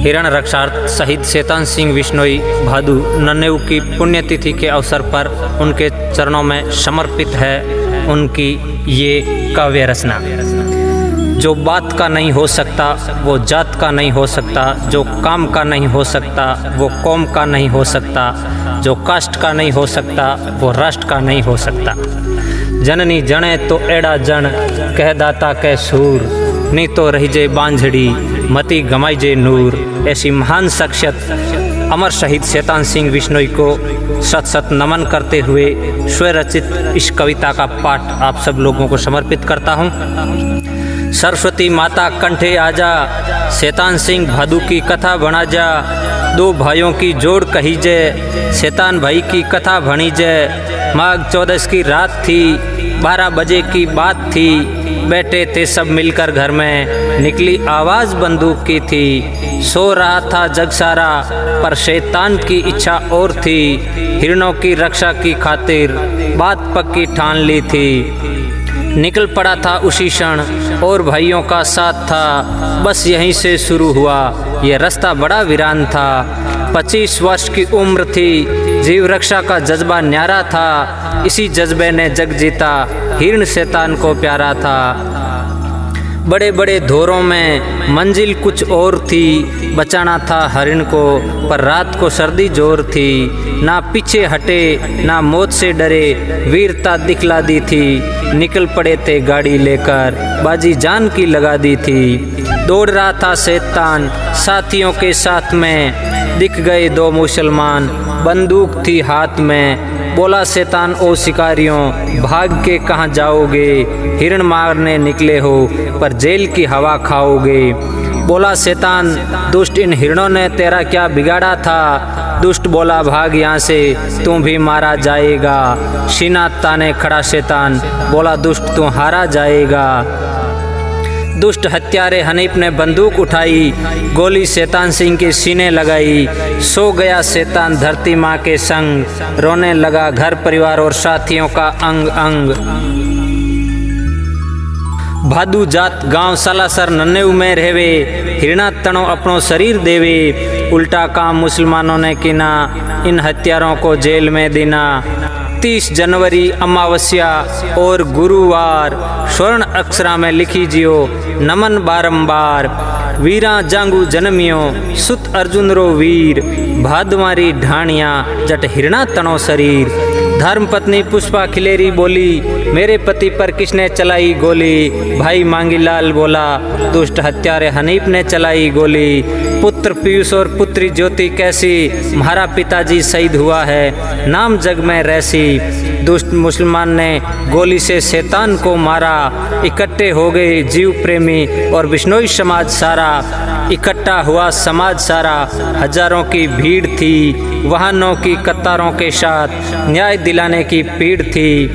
हिरण रक्षार्थ शहीद शैतान सिंह बिश्नोई भादू नन्हेऊ की पुण्यतिथि के अवसर पर उनके चरणों में समर्पित है उनकी ये काव्य रचना। जो बात का नहीं हो सकता वो जात का नहीं हो सकता, जो काम का नहीं हो सकता वो कौम का नहीं हो सकता, जो कास्ट का नहीं हो सकता वो राष्ट्र का नहीं हो सकता। जननी जने तो एड़ा जन कह दाता कै सूर, नी तो रही जे बांझड़ी मती गमाई जे नूर। ऐसी महान शख्सियत अमर शहीद शैतान सिंह बिश्नोई को सत सत नमन करते हुए स्वरचित इस कविता का पाठ आप सब लोगों को समर्पित करता हूँ। सरस्वती माता कंठे आजा, शैतान सिंह भादू की कथा बना जा। दो भाइयों की जोड़ कही जय, शैतान भाई की कथा भणी जय। माघ 14 की रात थी, 12 बजे की बात थी। बैठे थे सब मिलकर घर में, निकली आवाज़ बंदूक की थी। सो रहा था जग सारा पर शैतान की इच्छा और थी। हिरणों की रक्षा की खातिर बात पक्की ठान ली थी। निकल पड़ा था उसी क्षण और भाइयों का साथ था। बस यहीं से शुरू हुआ ये रास्ता बड़ा वीरान था। 25 वर्ष की उम्र थी, जीव रक्षा का जज्बा न्यारा था। इसी जज्बे ने जग जीता, हिरण शैतान को प्यारा था। बड़े बड़े धोरों में मंजिल कुछ और थी, बचाना था हरिण को पर रात को सर्दी जोर थी। ना पीछे हटे ना मौत से डरे, वीरता दिखला दी थी। निकल पड़े थे गाड़ी लेकर, बाजी जान की लगा दी थी। दौड़ रहा था शैतान साथियों के साथ में, दिख गए 2 मुसलमान बंदूक थी हाथ में। बोला शैतान ओ शिकारियों भाग के कहाँ जाओगे, हिरण मारने निकले हो पर जेल की हवा खाओगे। बोला शैतान दुष्ट इन हिरणों ने तेरा क्या बिगाड़ा था। दुष्ट बोला भाग यहाँ से तू भी मारा जाएगा। सीना ताने खड़ा शैतान बोला दुष्ट तू हारा जाएगा। दुष्ट हत्यारे हनीफ ने बंदूक उठाई, गोली शैतान सिंह के सीने लगाई। सो गया शैतान धरती माँ के संग, रोने लगा घर परिवार और साथियों का अंग अंग। भादू जात गांव सालासर नन्हेऊ में रहवे, हिरणा तणो अपनो शरीर देवे। उल्टा काम मुसलमानों ने किना, इन हत्यारों को जेल में देना। 30 जनवरी अमावस्या और गुरुवार स्वर्ण अक्षरा में लिखी जियो नमन बारंबार। वीरा जांगू जन्मियो सुत अर्जुन रो वीर, भादमारी ढाणिया जट हिरणा तणो शरीर। धर्म पत्नी पुष्पा खिलेरी बोली मेरे पति पर किसने चलाई गोली। भाई मांगीलाल बोला दुष्ट हत्यारे हनीफ ने चलाई गोली। पुत्र पीयूष और पुत्री ज्योति कैसी, हमारा पिताजी शहीद हुआ है नाम जग में रहसी। दुष्ट मुसलमान ने गोली से शैतान को मारा, इकट्ठे हो गए जीव प्रेमी और बिश्नोई समाज सारा। इकट्ठा हुआ समाज सारा, हजारों की भीड़ थी, वाहनों की कतारों के साथ न्याय दिलाने की पीड़ थी।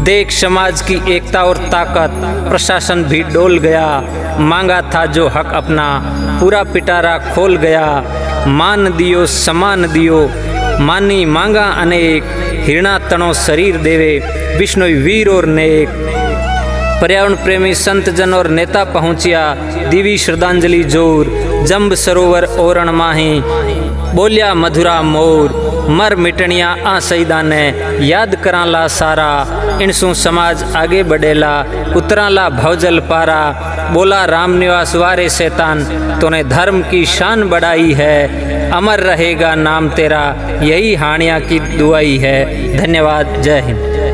देख समाज की एकता और ताकत, प्रशासन भी डोल गया। मांगा था जो हक अपना, पूरा पिटारा खोल गया। मान दियो समान दियो, मानी मांगा अनेक। हिरणा तणो शरीर देवे, बिश्नोई वीर और नेक। पर्यावरण प्रेमी संत जन और नेता पहुँचिया, दिवी श्रद्धांजलि जोर। जंब सरोवर ओरण माही, बोलिया मधुरा मोर। मर मिटनिया आ शहीदा ने, याद कराला सारा। इनसु समाज आगे बढ़ेला, उतराला भवजल पारा। बोला राम निवास वारे शैतान, तूने धर्म की शान बढ़ाई है। अमर रहेगा नाम तेरा, यही हानिया की दुआई है। धन्यवाद। जय हिंद।